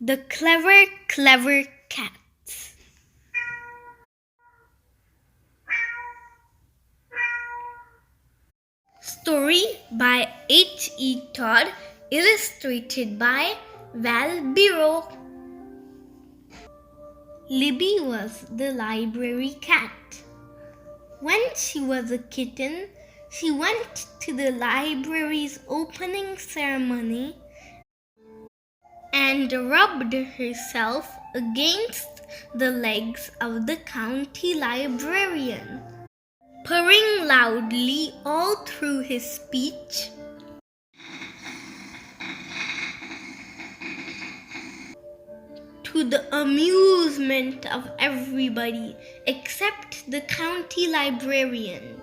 The Clever, Clever Cats. Story by H.E.Todd, illustrated by Val Biro. Libby was the library cat. When she was a kitten, she went to the library's opening ceremony and rubbed herself against the legs of the county librarian, purring loudly all through his speech. To the amusement of everybody except the county librarian.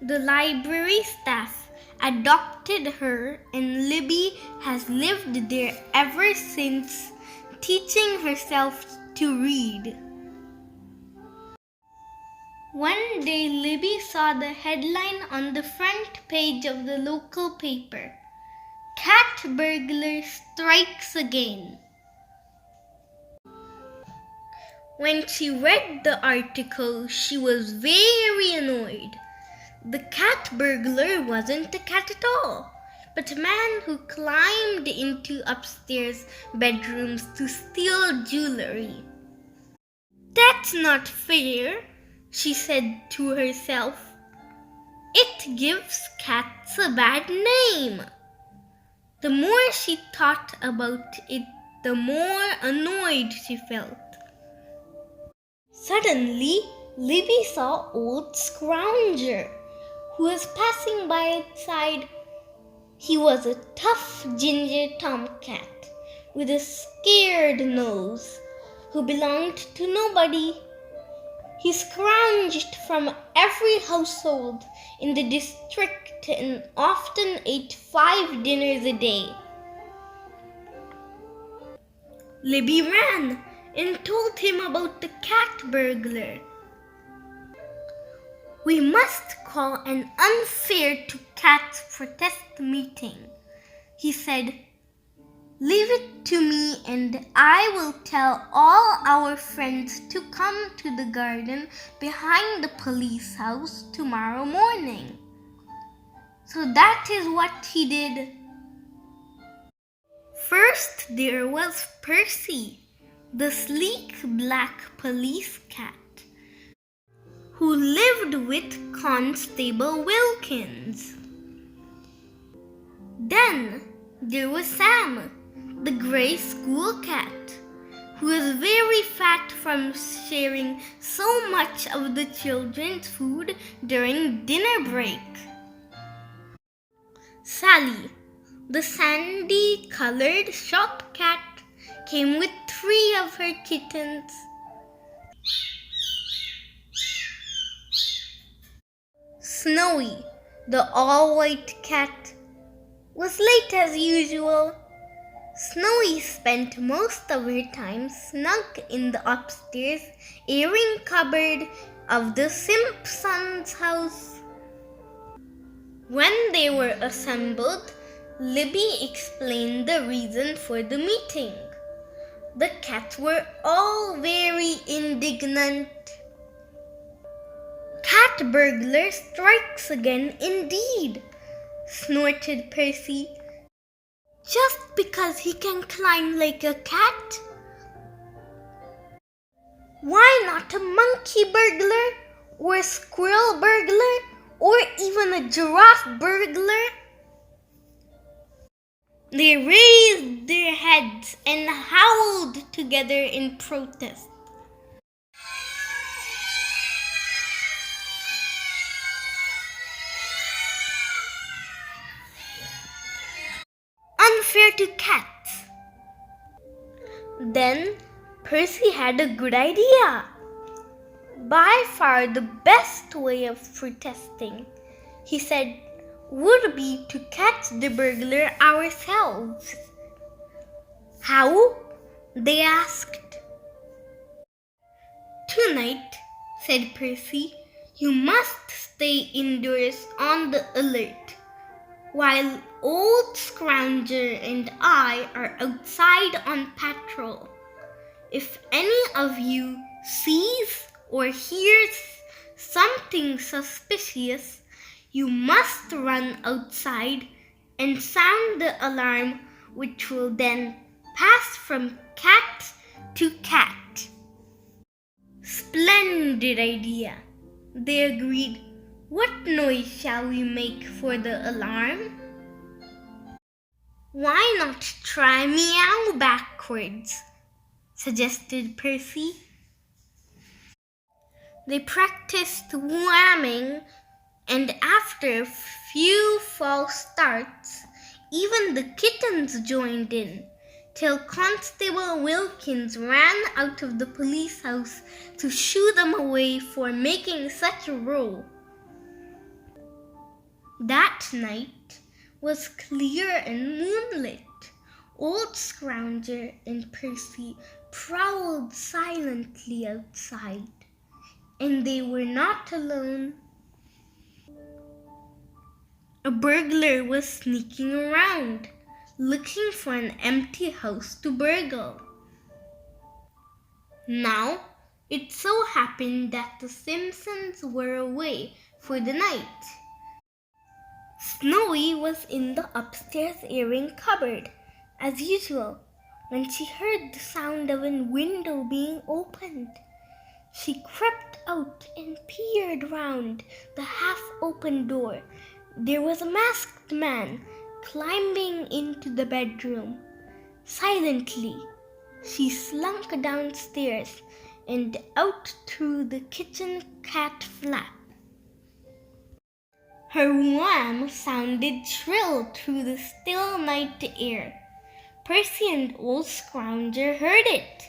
The library staff adopted her, and Libby has lived there ever since, teaching herself to read. One day Libby saw the headline on the front page of the local paper: "Cat burglar strikes again." When she read the article, she was very annoyed. The cat burglar wasn't a cat at all, but a man who climbed into upstairs bedrooms to steal jewelry. "That's not fair," she said to herself. "It gives cats a bad name." The more she thought about it, the more annoyed she felt. Suddenly, Libby saw old Scrounger, who was passing by outside. He was a tough ginger tomcat with a scared nose, who belonged to nobody. He scrounged from every household in the district and often ate 5 dinners a day. Libby ran and told him about the cat burglar. "We must call an unfair to cats protest meeting," he said. "Leave it to me and I will tell all our friends to come to the garden behind the police house tomorrow morning." So that is what he did. First there was Percy, the sleek black police cat, who lived with Constable Wilkins. Then there was Sam, the grey school cat, who was very fat from sharing so much of the children's food during dinner break. Sally, the sandy-colored shop cat, came with 3 of her kittens. Snowy, the all-white cat, was late as usual. Snowy spent most of her time snug in the upstairs airing cupboard of the Simpsons' house. When they were assembled, Libby explained the reason for the meeting. The cats were all very indignant. "Cat burglar strikes again indeed," snorted Percy. "Just because he can climb like a cat? Why not a monkey burglar, or a squirrel burglar, or even a giraffe burglar?" They raised their heads and howled together in protest. Unfair to cats. Then Percy had a good idea. By far the best way of protesting, he said, would be to catch the burglar ourselves. "How?" they asked. "Tonight," said Percy, "you must stay indoors on the alert, while Old Scrounger and I are outside on patrol. If any of you sees or hears something suspicious, you must run outside and sound the alarm, which will then pass from cat to cat." "Splendid idea," they agreed. "What noise shall we make for the alarm?" "Why not try meow backwards?" suggested Percy. They practiced whamming, and after a few false starts, even the kittens joined in, till Constable Wilkins ran out of the police house to shoo them away for making such a row. That night was clear and moonlit. Old Scrounger and Percy prowled silently outside, and they were not alone. A burglar was sneaking around, looking for an empty house to burgle. Now, it so happened that the Simpsons were away for the night. Snowy was in the upstairs airing cupboard, as usual, when she heard the sound of a window being opened. She crept out and peered round the half-open door. There was a masked man climbing into the bedroom. Silently, she slunk downstairs and out through the kitchen cat flap. Her wham sounded shrill through the still night air. Percy and Old Scrounger heard it,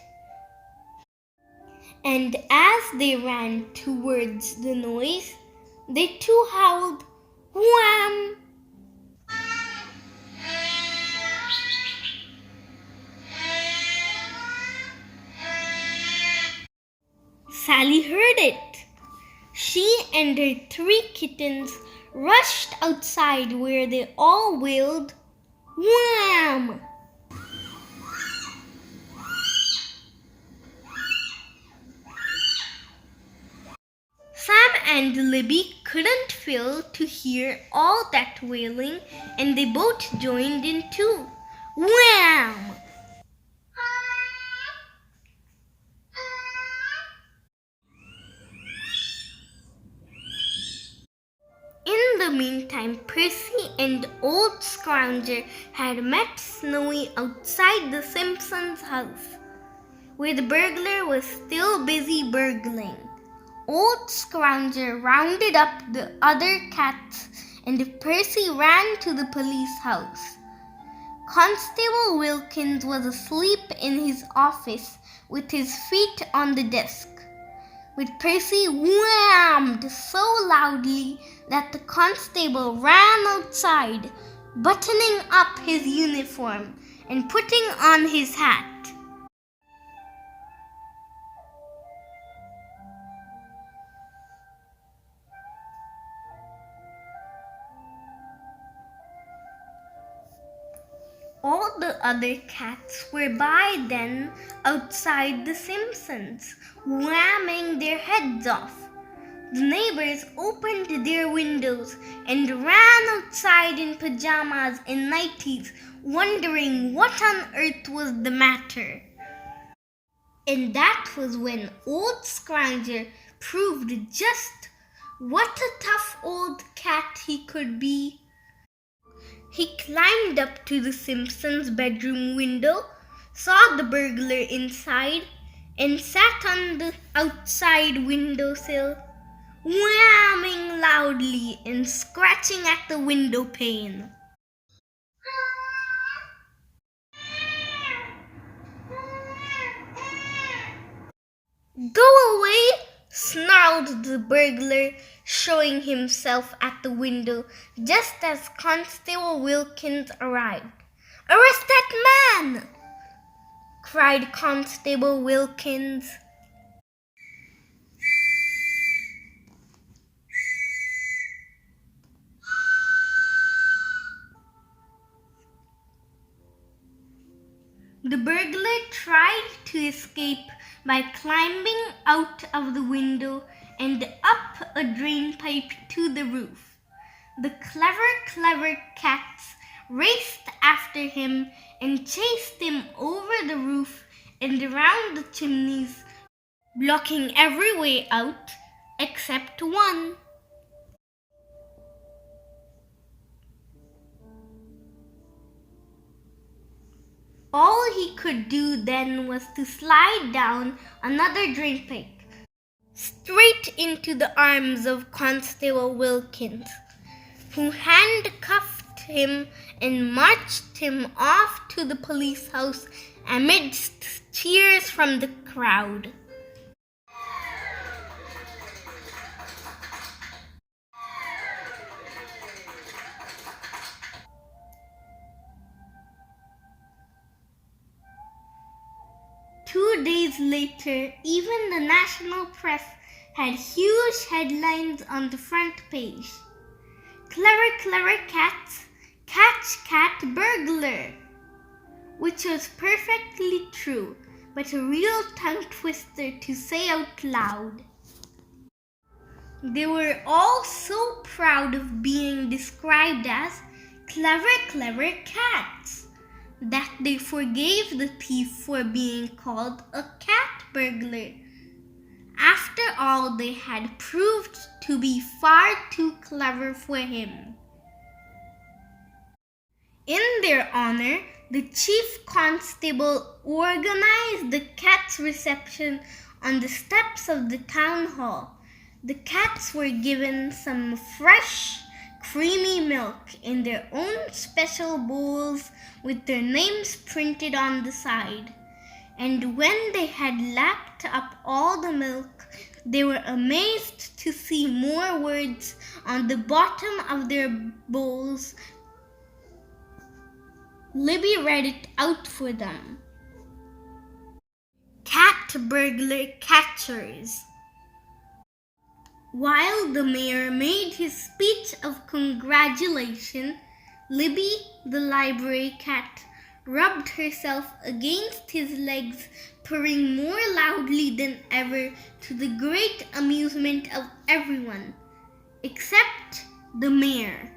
and as they ran towards the noise, they too howled, "Wham!" Sally heard it. She and her 3 kittens rushed outside, where they all wailed, "Wham!" Sam and Libby couldn't fail to hear all that wailing, and they both joined in too. Wham! In the meantime, Percy and Old Scrounger had met Snowy outside the Simpsons' house, where the burglar was still busy burgling. Old Scrounger rounded up the other cats, and Percy ran to the police house. Constable Wilkins was asleep in his office with his feet on the desk, with Percy whammed so loudly that the constable ran outside, buttoning up his uniform and putting on his hat. All the other cats were by then outside the Simpsons, whamming their heads off. The neighbors opened their windows and ran outside in pajamas and nighties, wondering what on earth was the matter. And that was when Old Scrounger proved just what a tough old cat he could be. He climbed up to the Simpsons' bedroom window, saw the burglar inside, and sat on the outside windowsill, whamming loudly and scratching at the window pane. "Go away!" snarled the burglar, showing himself at the window just as Constable Wilkins arrived. "Arrest that man!" cried Constable Wilkins. The burglar tried to escape by climbing out of the window and up a drain pipe to the roof. The clever cats raced after him and chased him over the roof and around the chimneys, blocking every way out except one. All he could do then was to slide down another drain pipe, straight into the arms of Constable Wilkins, who handcuffed him and marched him off to the police house amidst cheers from the crowd. Two days later, even the national press had huge headlines on the front page. Clever cats catch cat burglar, which was perfectly true, but a real tongue twister to say out loud. They were all so proud of being described as clever cats that they forgave the thief for being called a cat burglar. After all, they had proved to be far too clever for him. In their honor, the chief constable organized the cat's reception on the steps of the town hall. The cats were given some fresh, creamy milk in their own special bowls with their names printed on the side. And when they had lapped up all the milk, they were amazed to see more words on the bottom of their bowls. Libby read it out for them. Cat burglar catchers. While the mayor made his speech of congratulation, Libby, the library cat, rubbed herself against his legs, purring more loudly than ever to the great amusement of everyone, except the mayor.